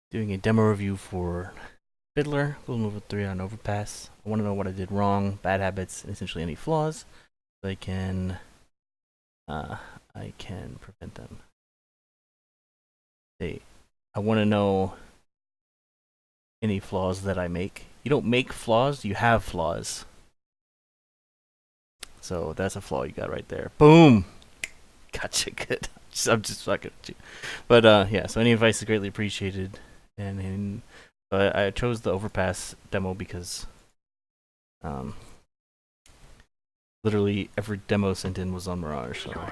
Doing a demo review for Fiddler, Golden Level 3 on Overpass. I want to know what I did wrong, bad habits, and essentially any flaws, so I can prevent them. Hey, I want to know any flaws that I make. You don't make flaws, you have flaws. So that's a flaw you got right there. Boom! Gotcha, good. I'm just fucking with you. But yeah, so any advice is greatly appreciated. And I chose the overpass demo because literally every demo sent in was on Mirage. So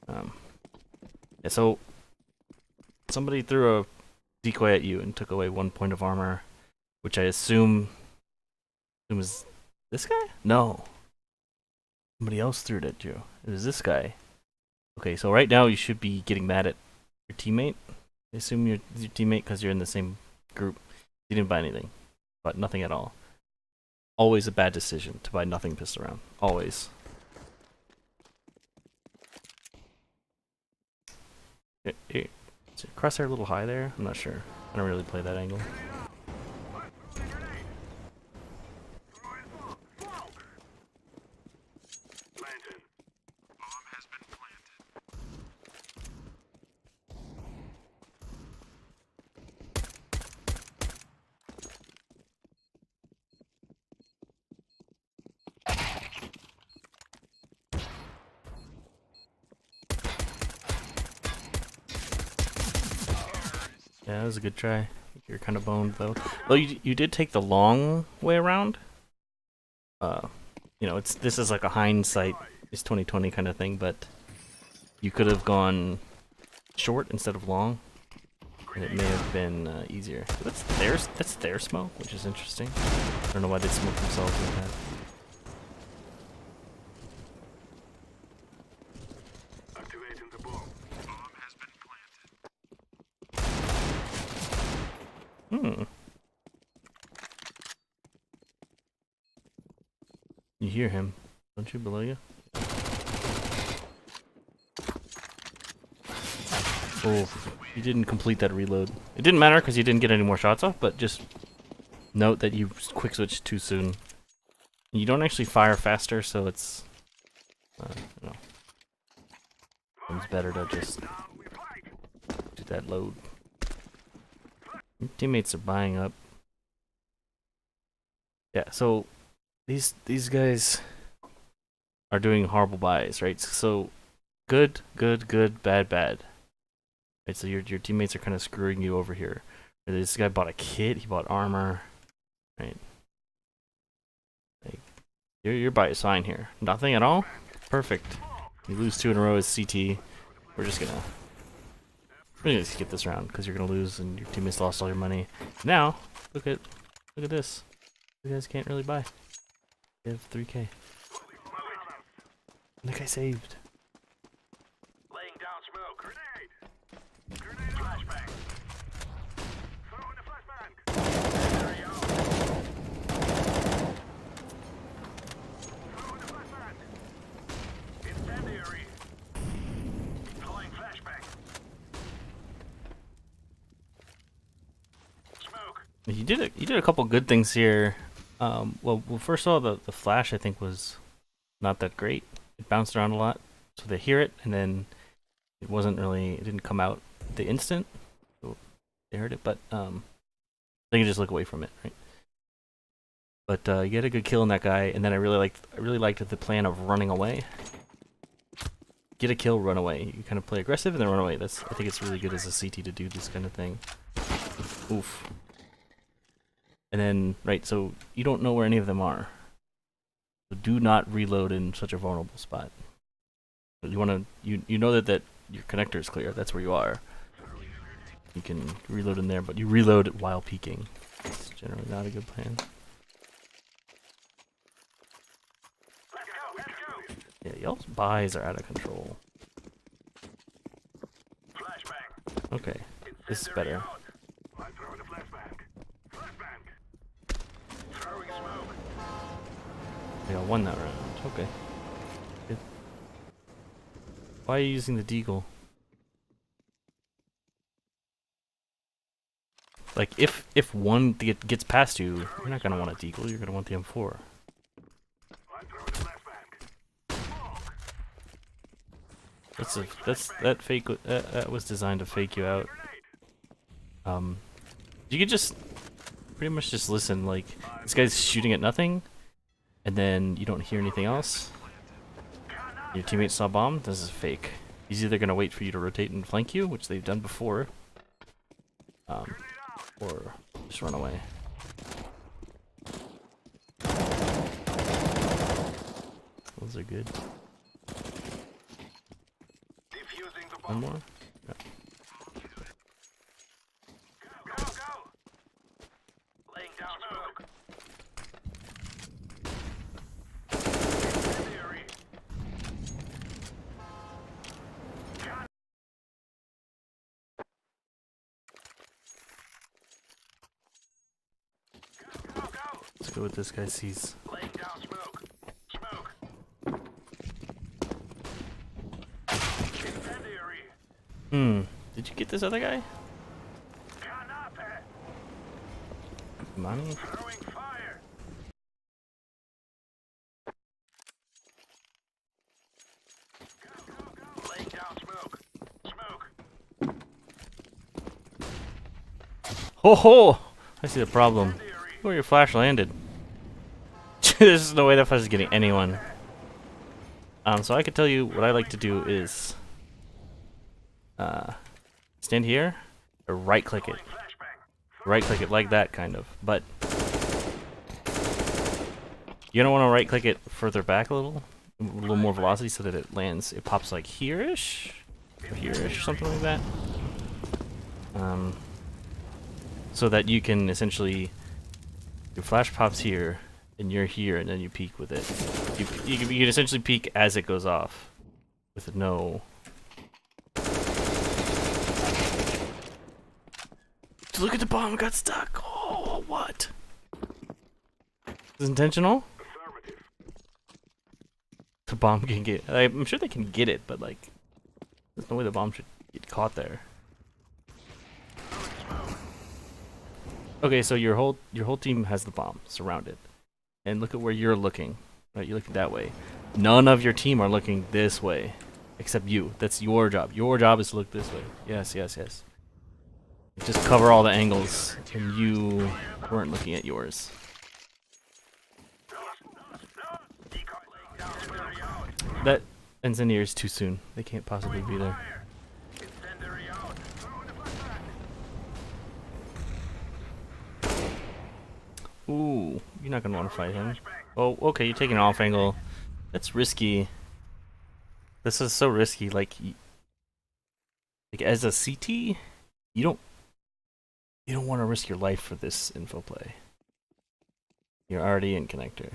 yeah, so somebody threw a decoy at you and took away 1 point of armor, which I assume was this guy? No, somebody else threw it at you. It was this guy. Okay, so right now you should be getting mad at your teammate. I assume your teammate because you're in the same group. You didn't buy anything, but nothing at all. Always a bad decision to buy nothing pistol round. Always. Is your crosshair a little high there? I'm not sure. I don't really play that angle. Yeah, that was a good try. You're kind of boned though. Well, you did take the long way around. You know, this is like a hindsight, it's 2020 kind of thing, but you could have gone short instead of long, and it may have been easier. That's their smoke, which is interesting. I don't know why they smoke themselves like that. Hmm. You hear him, don't you, below you? Oh, you didn't complete that reload. It didn't matter because you didn't get any more shots off, but just note that you quick switched too soon. You don't actually fire faster, so it's, you know, it's better to just do that load. Your teammates are buying up. Yeah, so these guys are doing horrible buys, right? So good, bad. Right, so your teammates are kind of screwing you over here. This guy bought a kit, he bought armor, right? Like, you're by a sign here. Nothing at all? Perfect. You lose 2 in a row as CT. We're gonna skip this round because you're gonna lose and your teammates lost all your money. Now, look at this. You guys can't really buy. They have 3K. And the guy saved. Laying down smoke. Grenade! Grenade flashbang! Throw in the flashbang! There you go! Throw in the flashbang! Incendiary! Throwing flashbang! Smoke! You did a couple good things here. Well, first of all, the flash I think was not that great. It bounced around a lot, so they hear it, and then it didn't come out the instant. So they heard it, but they can just look away from it, right? But you get a good kill on that guy, and then I really liked the plan of running away. Get a kill, run away. You kind of play aggressive and then run away. I think it's really good as a CT to do this kind of thing. Oof. And then, right, so you don't know where any of them are. So do not reload in such a vulnerable spot. You want to, you know that your connector is clear. That's where you are. You can reload in there, but you reload while peeking. It's generally not a good plan. Yeah, y'all's buys are out of control. Okay, this is better. They all won that round. Okay. Good. Why are you using the deagle? like if one gets past you, you're not gonna want a deagle. You're gonna want the M4. I'm throwing a flashbang. That fake that was designed to fake you out. You could just pretty much just listen. Like this guy's shooting at nothing, and then you don't hear anything else. Your teammate saw bomb. This is fake. He's either gonna wait for you to rotate and flank you, which they've done before, or just run away. Those are good. Defusing the One bomb. more. Yeah. Go, go! Laying down smoke. Incendiary. Go, go! Let's go with this guy sees. Laying down smoke. Smoke. Incendiary. Did you get this other guy? Canapé. Money? Throwing fire. Go, go, go. Laying down smoke. Smoke. Ho ho! I see the problem. Incendiary. Where your flash landed. There's no way that flash is getting anyone. So I could tell you what I like to do is stand here or right click it. Flashbang. Right click it like that kind of. But you don't want to right click it further back a little more velocity so that it lands, it pops like here-ish or here-ish, something like that. So that you can essentially, your flash pops here and you're here and then you peek with it. You can essentially peek as it goes off with no. Look at the bomb, it got stuck. Oh, what? Is this intentional? Affirmative. The bomb can get. I'm sure they can get it, but like, there's no way the bomb should get caught there. Okay, so your whole team has the bomb surrounded, and look at where you're looking. Right, you're looking that way. None of your team are looking this way, except you. That's your job. Your job is to look this way. Yes, yes, yes. Just cover all the angles, and you weren't looking at yours. That incendiary is too soon. They can't possibly be there. Incendiary out. Throwing a flashbang. Ooh, you're not gonna want to fight him. Oh, okay, you're taking an off angle. That's risky. This is so risky. Like as a CT, you don't want to risk your life for this info play. You're already in connector.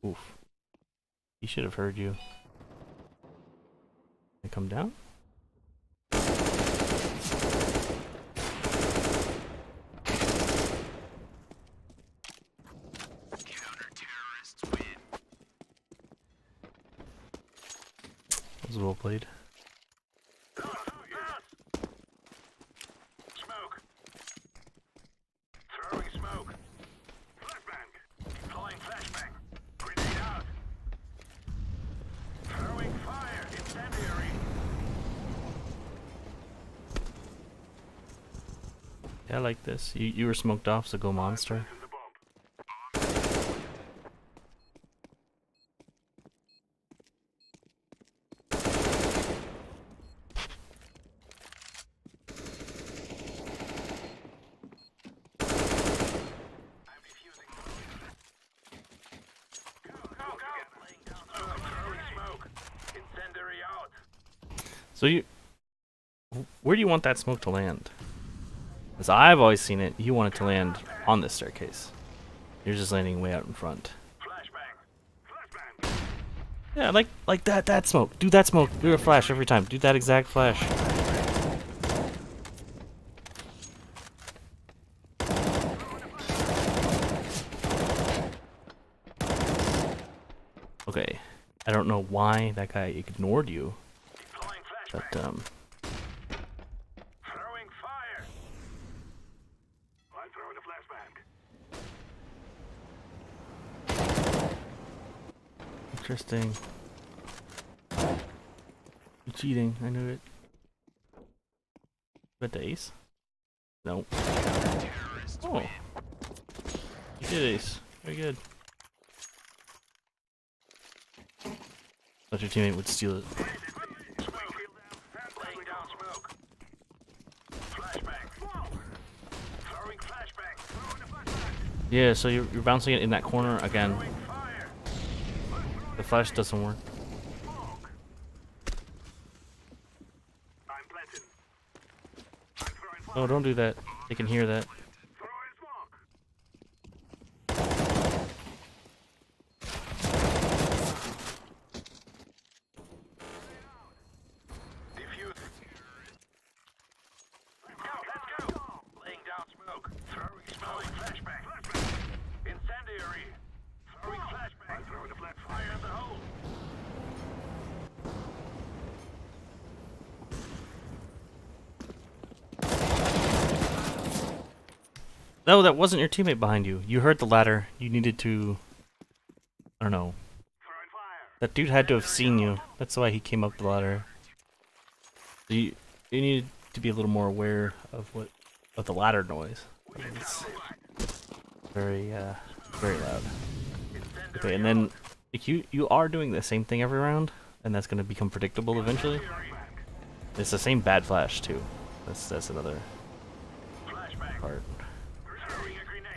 Oof. He should have heard you. They come down? That was well played. Smoke. Throwing smoke. Flashbang. Deploying flashbang. Grenade out. Throwing fire. Incendiary. Yeah, I like this. You were smoked off, so go monster. Planted the bomb. I'm defusing. Go, go, go. Laying down smoke. Throwing smoke. Incendiary out. So where do you want that smoke to land? Because I've always seen it, you want it to land on this staircase. You're just landing way out in front. Flashbang. Flashbang. Yeah, like that smoke. Do that smoke. Do a flash every time. Do that exact flash. Okay. I don't know why that guy ignored you. Deploying But Throwing fire. I'm throwing a flashbang. interesting. You're cheating. I knew it. Bet the ace? No. Oh. You did ace. Very good. Thought your teammate would steal it. Laying down smoke. Flashbang. Throwing flashbang. Throwing a flashbang. Yeah, so you're bouncing it in that corner again. Throwing fire. The flash doesn't work. Smoke. I'm planting. I'm throwing fire. No, don't do that. They can hear that. Throwing smoke. Defuse. Let's go. Laying down smoke. Throwing flashbang. Incendiary. Throwing flashbang. I'm throwing a flat fire in the hole. No, that wasn't your teammate behind you. You heard the ladder. You needed to... I don't know. Throwing fire. That dude had to have seen you. That's why he came up the ladder. So you needed to be a little more aware of the ladder noise. It's very very loud. Okay, and then like, you are doing the same thing every round, and that's gonna become predictable eventually. It's the same bad flash too. That's another Flashbang. part. Throwing a grenade.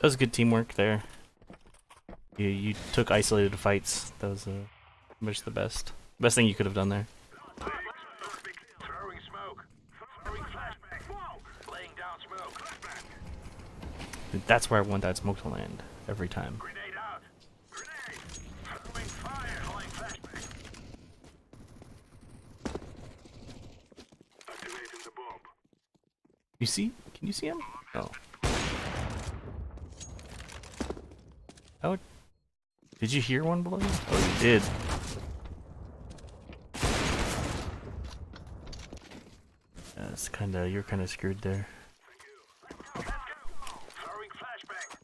That was good teamwork there. You took isolated fights. That was much the best thing you could have done there. Throwing smoke. Throwing flashbang. Laying down smoke. Flashbang. That's where I want that smoke to land every time. Grenade out. Grenade. Throwing fire. Throwing flashbang. Activating the bomb. You see? Can you see him? Oh. Oh. Did you hear one below you? Oh, you did. That's kinda, you're kinda screwed there. Let's go. Throwing flashbang.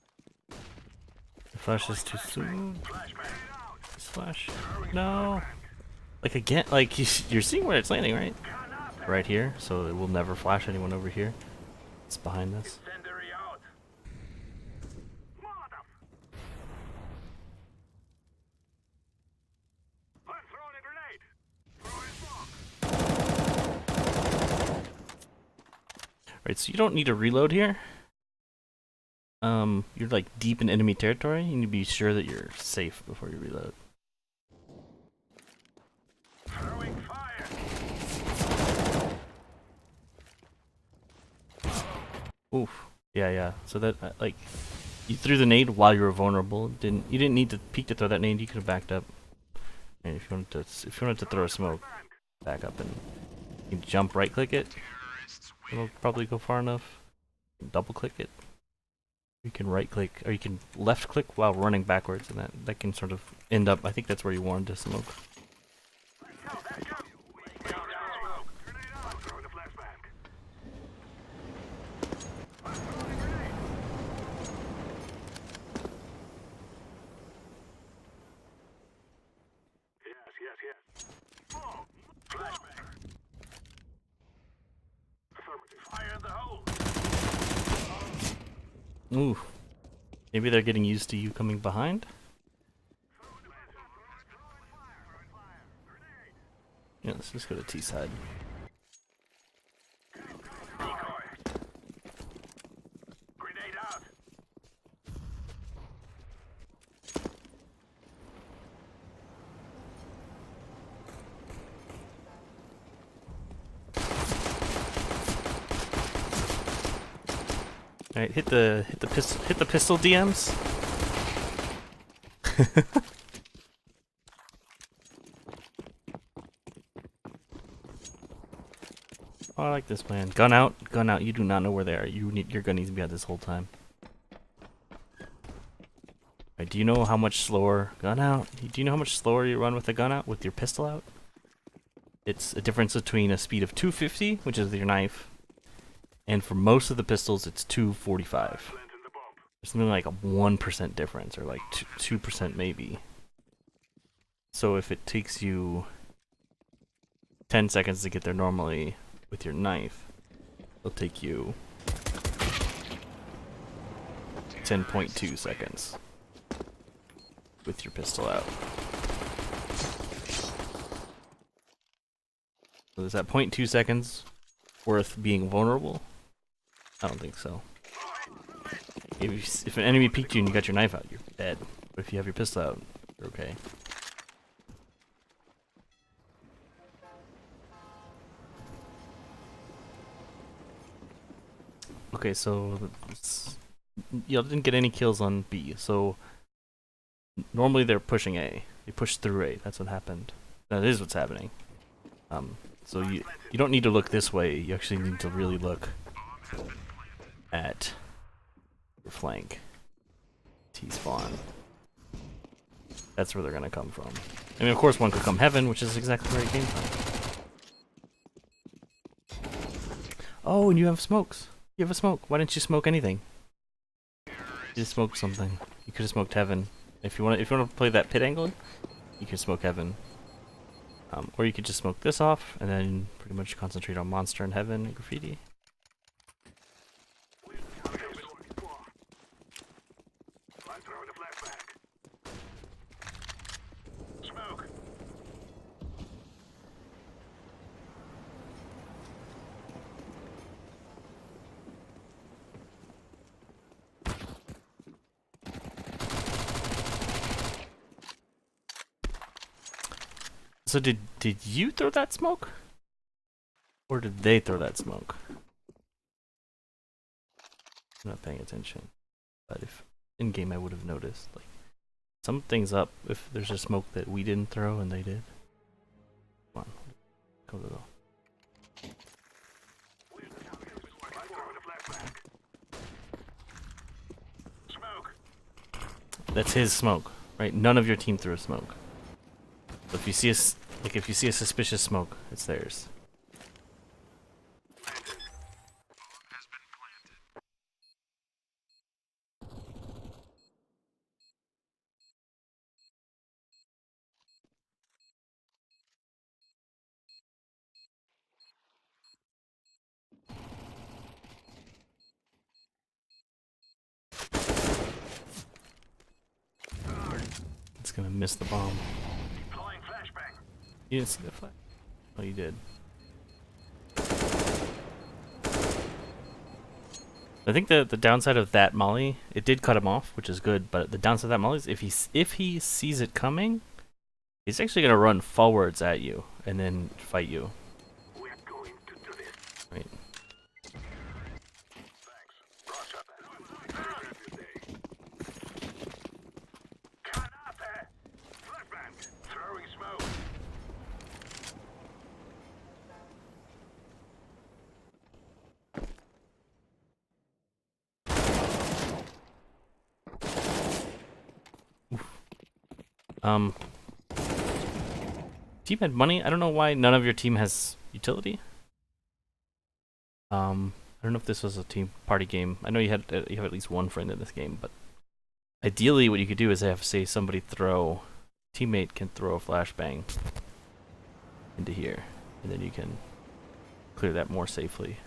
The flash is too soon. Flashbang. This flash. No. Like again, like you're seeing where it's landing, right? Right here. So it will never flash anyone over here. It's behind this. Incendiary out. Molotov. I'm throwing a grenade. Throwing smoke. Right, so you don't need to reload here. You're like deep in enemy territory. You need to be sure that you're safe before you reload. Throwing fire. Oof. Yeah. So that like you threw the nade while you were vulnerable. You didn't need to peek to throw that nade. You could have backed up. And if you wanted to throw a smoke, back up and you can jump right click it. It'll probably go far enough. Double click it. You can right click or you can left click while running backwards, and that can sort of end up. I think that's where you wanted to smoke. Let's go. Laying down smoke. Grenade out. I'm throwing a flashbang. I'm throwing a grenade. Yes. Boom. Flashbang. Affirmative. Fire in the hole. Ooh. Maybe they're getting used to you coming behind. Yeah, let's just go to T side. Decoy. Grenade out. All right, hit the pistol DMs. Oh, I like this plan. Gun out. You do not know where they are. Your gun needs to be out this whole time. Right, do you know how much slower gun out? Do you know how much slower you run with the gun out with your pistol out? It's a difference between a speed of 250, which is your knife, and for most of the pistols, it's 245. There's something like a 1% difference, or like 2% maybe. So if it takes you 10 seconds to get there normally with your knife, it'll take you 10.2 seconds with your pistol out. So is that 0.2 seconds worth being vulnerable? I don't think so. If an enemy peeked you and you got your knife out, you're dead. But if you have your pistol out, you're okay. Okay, so y'all didn't get any kills on B. So normally they're pushing A. They push through A. That's what happened. That is what's happening. So you don't need to look this way. You actually need to really look at your flank. T-spawn. That's where they're gonna come from. I mean, of course, one could come heaven, which is exactly where it came from. Oh, and you have smokes. You have a smoke. Why didn't you smoke anything? You just smoked something. You could have smoked heaven. If you want to play that pit angle, you can smoke heaven. Or you could just smoke this off, and then pretty much concentrate on monster and heaven and graffiti. So did you throw that smoke? Or did they throw that smoke? I'm not paying attention. But if in game I would have noticed. Like something's up if there's a smoke that we didn't throw and they did. Come on. Go go go. That's his smoke, right? None of your team threw a smoke. So if you see if you see a suspicious smoke, it's theirs. It's gonna miss the bomb. You didn't see the flag? Oh, you did. I think the downside of that molly, it did cut him off, which is good. But the downside of that molly is if he sees it coming, he's actually gonna run forwards at you and then fight you. Right. Team had money. I don't know why none of your team has utility. I don't know if this was a team party game. I know you have at least one friend in this game, but ideally, what you could do is have say somebody throw, teammate can throw a flashbang into here, and then you can clear that more safely.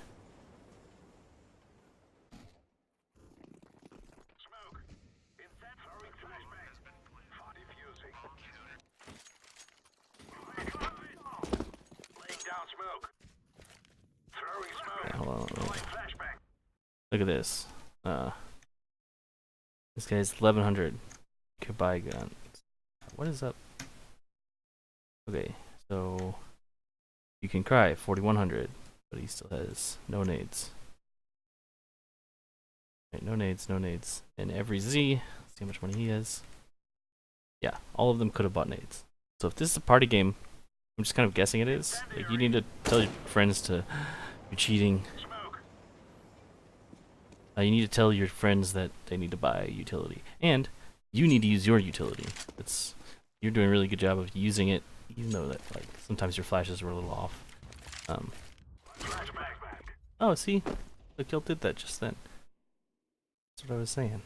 Okay, hold on. Look at this. This guy's 1100. Could buy guns. What is up? Okay, so you can cry 4100, but he still has no nades. Right, no nades, no nades. And every Z, see how much money he has. Yeah, all of them could have bought nades. So if this is a party game, I'm just kind of guessing it is. Like you need to tell your friends to you're cheating. You need to tell your friends that they need to buy utility. And you need to use your utility. You're doing a really good job of using it, even though that like sometimes your flashes were a little off. Oh, see, look, y'all did that just then. That's what I was saying.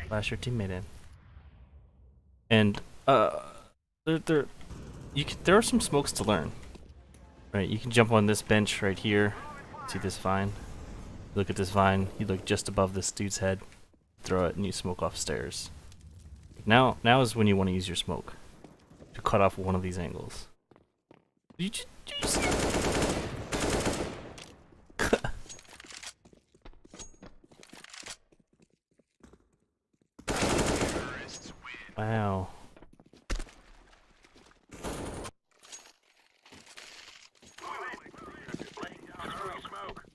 Flash your teammate in. And there are some smokes to learn. Right, you can jump on this bench right here. See this vine? Look at this vine. You look just above this dude's head. Throw it, and you smoke off stairs. Now is when you want to use your smoke to cut off one of these angles. You just wow.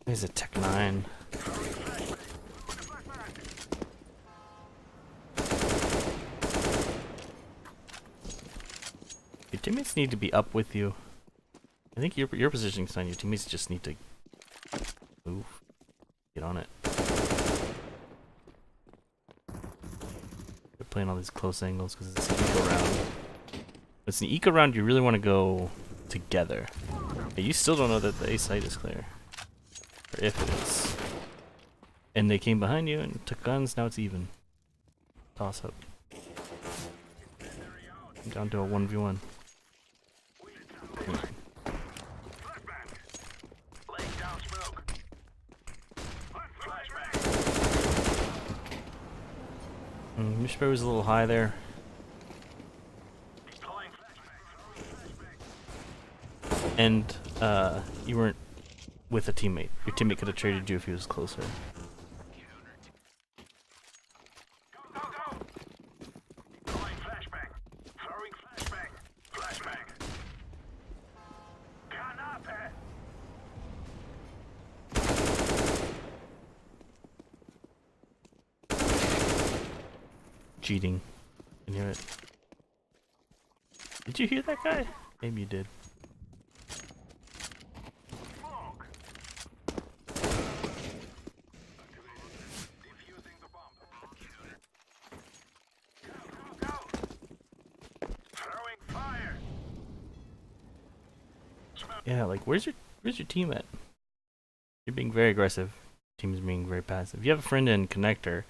He's a Tech 9. Your teammates need to be up with you. I think your positioning's fine. Your teammates just need to move. Get on it. They're playing all these close angles because it's an eco round. It's an eco round, you really want to go together. But you still don't know that the A site is clear. Or if it is. And they came behind you and took guns, now it's even. Toss up. I'm down to a 1v1. Your spray was a little high there. And you weren't with a teammate. Your teammate could have traded you if he was closer. Cheating. Can hear it. Did you hear that guy? Maybe you did. Yeah, like where's your team at? You're being very aggressive. Team is being very passive. If you have a friend in connector,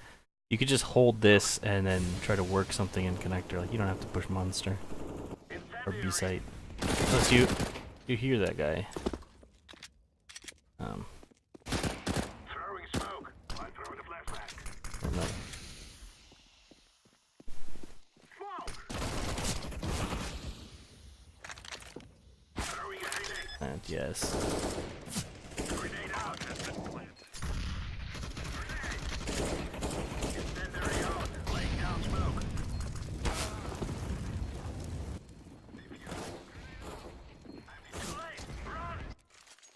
you could just hold this and then try to work something in connector. Like you don't have to push monster or B site. Unless you hear that guy. Throwing smoke. I'm throwing a flashback. Or no. Throwing a grenade. And yes. Grenade out has been planted. Grenade. Incendiary out. Laying down smoke. Too late. Run.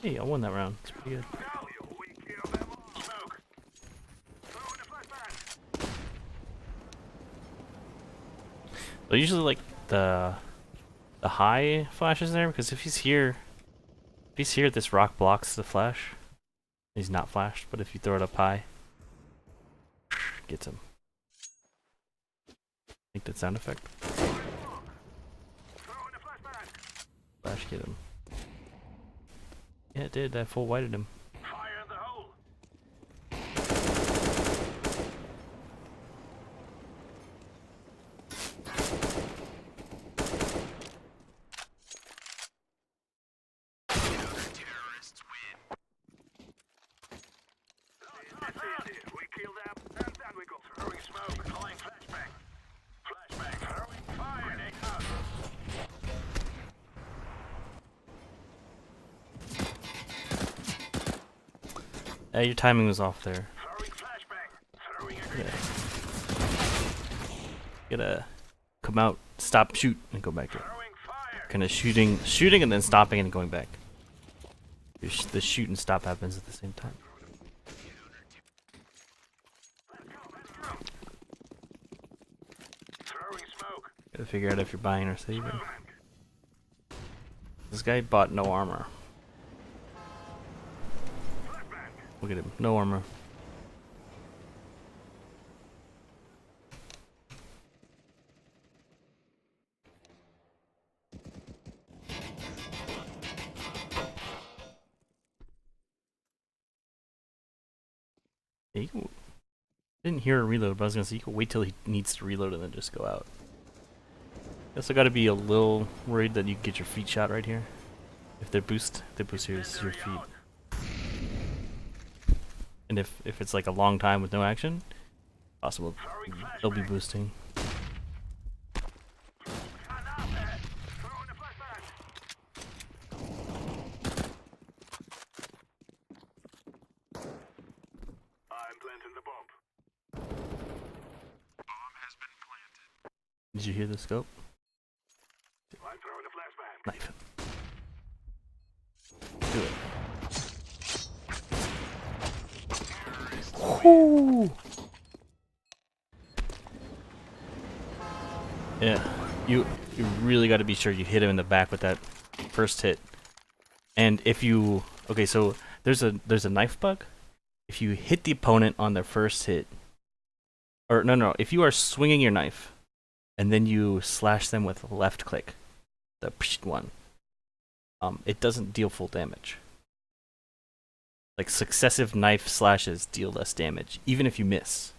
Hey, I won that round. It's pretty good. Now we kill them all. Smoke. Throwing a flashback. But usually like the high flashes there because if he's here, this rock blocks the flash. He's not flashed, but if you throw it up high, gets him. Make that sound effect. Throwing a flashback. Flash get him. Yeah, it did. I full whited him. Fire in the hole. That's easy. We kill them, and then we go throwing smoke, calling flashbang. Flashbang, throwing fire. Grenade out. Your timing was off there. Throwing flashbang. Throwing a Yeah. grenade. You gotta come out, stop, shoot, and go back to it. Throwing fire. Kind of shooting, and then stopping and going back. The shoot and stop happens at the same time. Throwing smoke. Gotta figure out if you're buying or saving. Moving. This guy bought no armor. Flashbang. Look at him, no armor. Yeah, didn't hear a reload, but I was gonna say you can wait till he needs to reload and then just go out. You also got to be a little worried that you get your feet shot right here. If they boost your feet. And if it's like a long time with no action, possible they'll be boosting. I'm planting the bomb. Did you hear the scope? I'm throwing a flashbang. Knife him. Do it. Whoo! Yeah, you really got to be sure you hit him in the back with that first hit. And if you so there's a knife bug. If you hit the opponent on their first hit, or no, if you are swinging your knife and then you slash them with left click, the one, it doesn't deal full damage. Like successive knife slashes deal less damage, even if you miss.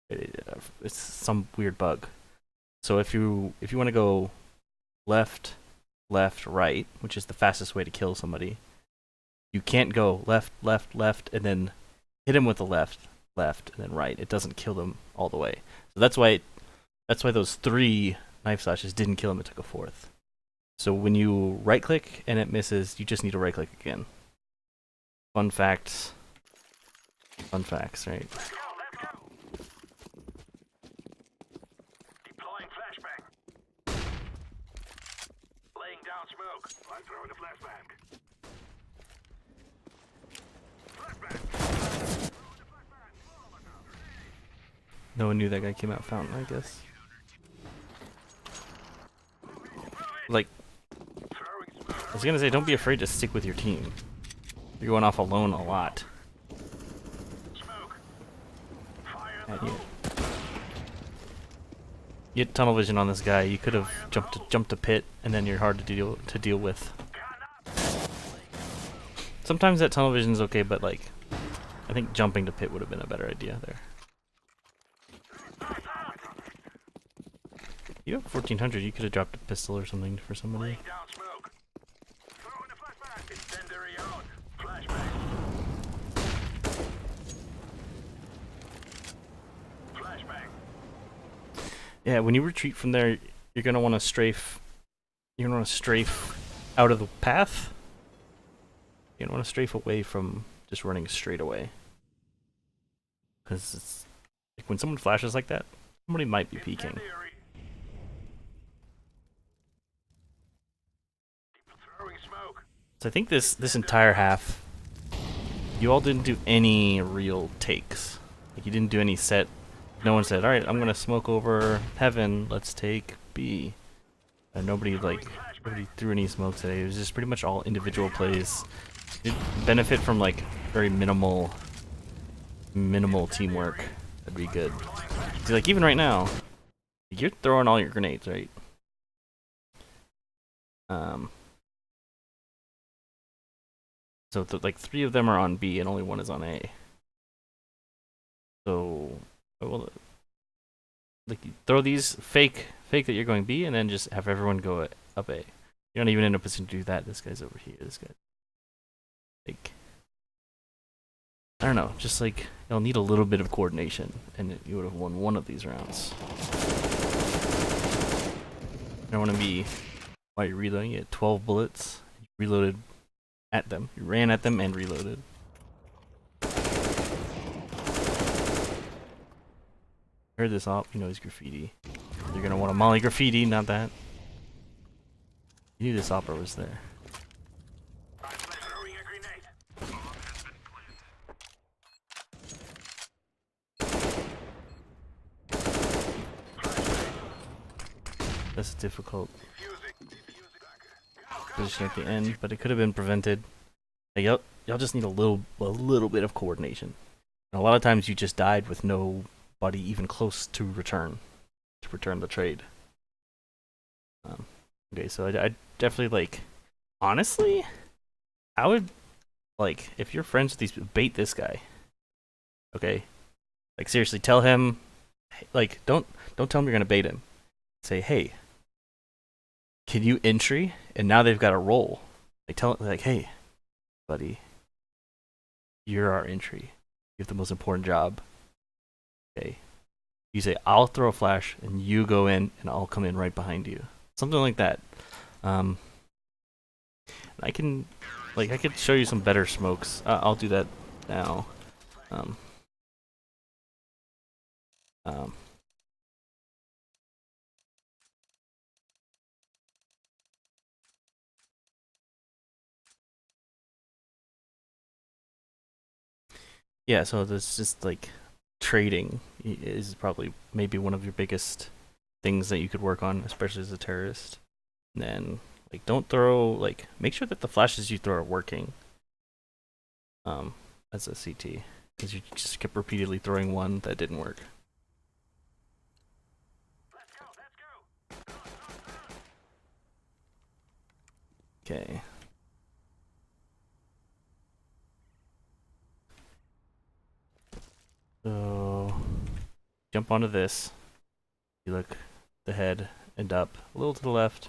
It's some weird bug. So if you want to go left, right, which is the fastest way to kill somebody, you can't go left, and then hit him with the left, and then right. It doesn't kill them all the way. So that's why those 3 knife slashes didn't kill him. It took a 4th. So when you right click and it misses, you just need to right click again. Fun facts, right? Let's go. Deploying flashbang. Laying down smoke. I'm throwing a flashbang. No one knew that guy came out fountain, I guess. Like, I was gonna say, don't be afraid to stick with your team. You're going off alone a lot. At you. You had tunnel vision on this guy. You could have jumped a pit, and then you're hard to deal with. Sometimes that tunnel vision is okay, but like, I think jumping to pit would have been a better idea there. You have 1400. You could have dropped a pistol or something for somebody. Yeah, when you retreat from there, you're gonna want to strafe. You're gonna want to strafe out of the path. You're gonna want to strafe away from just running straight away. Because it's like when someone flashes like that, somebody might be peeking. So I think this entire half, you all didn't do any real takes. Like you didn't do any set. No one said, "All right, I'm gonna smoke over heaven. Let's take B." And nobody threw any smokes today. It was just pretty much all individual plays. It benefit from like very minimal teamwork. That'd be good. See, like even right now, you're throwing all your grenades, right? So like 3 of them are on B and only 1 is on A. So, well, like you throw these fake that you're going B, and then just have everyone go up A. You're not even in a position to do that. This guy's over here. This guy, like, I don't know. Just like you'll need a little bit of coordination, and you would have won one of these rounds. I don't want to be while you're reloading. You had 12 bullets. You reloaded at them. You ran at them and reloaded. Heard this op, you know he's graffiti. You're gonna want to molly graffiti, not that. You knew this opera was there. That's difficult position at the end, but it could have been prevented. Like, y'all just need a little bit of coordination. And a lot of times you just died with nobody even close to return the trade. Okay, so I definitely like, honestly, I would like if you're friends with these, bait this guy. Okay, like seriously, tell him, like don't tell him you're gonna bait him. Say, hey, can you entry? And now they've got a roll. Like tell like, hey, buddy, you're our entry. You have the most important job. Okay. You say, I'll throw a flash and you go in and I'll come in right behind you. Something like that. I can, like, I could show you some better smokes. I'll do that now. Um, um, yeah, so this just like trading is probably maybe one of your biggest things that you could work on, especially as a terrorist. And then like don't throw like make sure that the flashes you throw are working. As a CT, because you just kept repeatedly throwing one that didn't work. Okay. So jump onto this. You look the head and up a little to the left.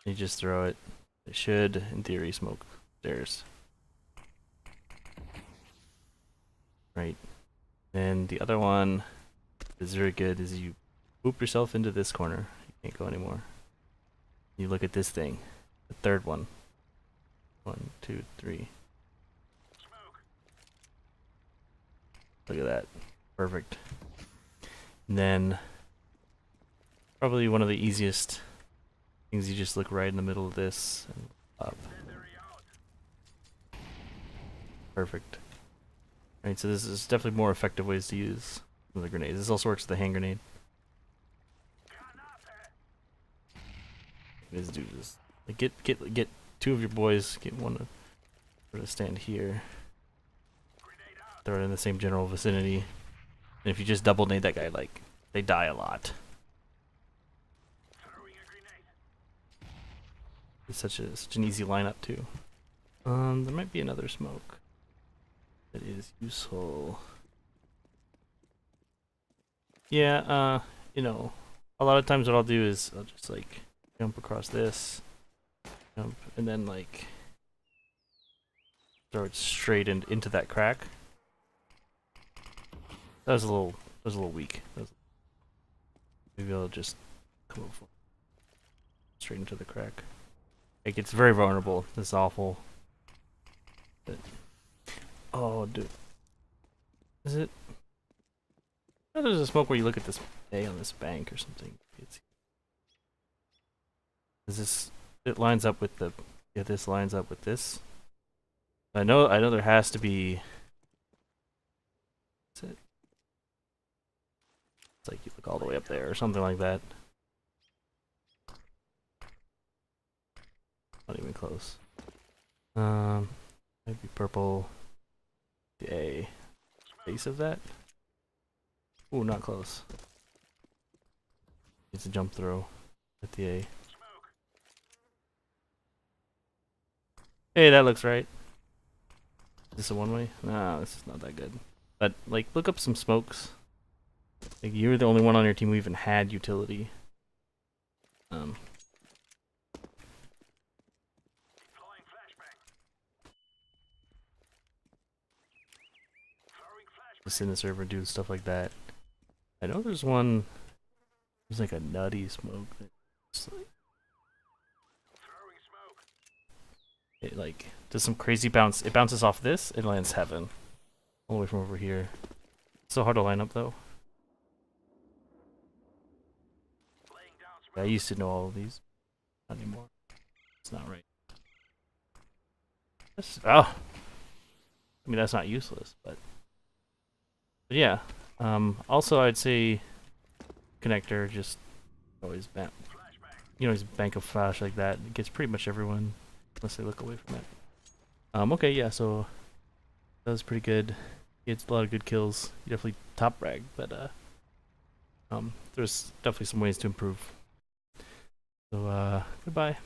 You just throw it. It should, in theory, smoke stairs. Right. And the other one is very good. Is you boop yourself into this corner. You can't go anymore. You look at this thing. The third one. 1, 2, 3. Look at that. Perfect. And then probably one of the easiest things, you just look right in the middle of this and up. Perfect. Alright, so this is definitely more effective ways to use the grenades. This also works with the hand grenade. Let's do this. Like get two of your boys, get one to sort of stand here. Throw it in the same general vicinity. And if you just double nade that guy, like they die a lot. It's such an easy lineup too. There might be another smoke that is useful. Yeah, you know, a lot of times what I'll do is I'll just like jump across this, jump, and then like throw it straight into that crack. That was a little weak. Maybe I'll just come up straight into the crack. Like it's very vulnerable. It's awful. But, oh, dude, is it? Oh, there's a smoke where you look at this A on this bank or something. Is this? It lines up with the. Yeah, this lines up with this. I know there has to be. Is it? It's like you look all the way up there or something like that. Not even close. Maybe purple. The A. Base of that. Ooh, not close. It's a jump throw at the A. Hey, that looks right. Is this a one-way? No, this is not that good. But, like, look up some smokes. Like, you're the only one on your team who even had utility. Just in the server, do stuff like that. I know there's one. There's like a nutty smoke. That's like, it like does some crazy bounce. It bounces off this. It lands heaven, all the way from over here. It's so hard to line up though. I used to know all of these. Not anymore. It's not right. Oh, I mean that's not useless, but yeah. Also, I'd say connector just always bank. You know, his bank of flash like that. It gets pretty much everyone unless they look away from it. Okay, yeah. So that was pretty good. He gets a lot of good kills. He definitely top brag, but there's definitely some ways to improve. So goodbye.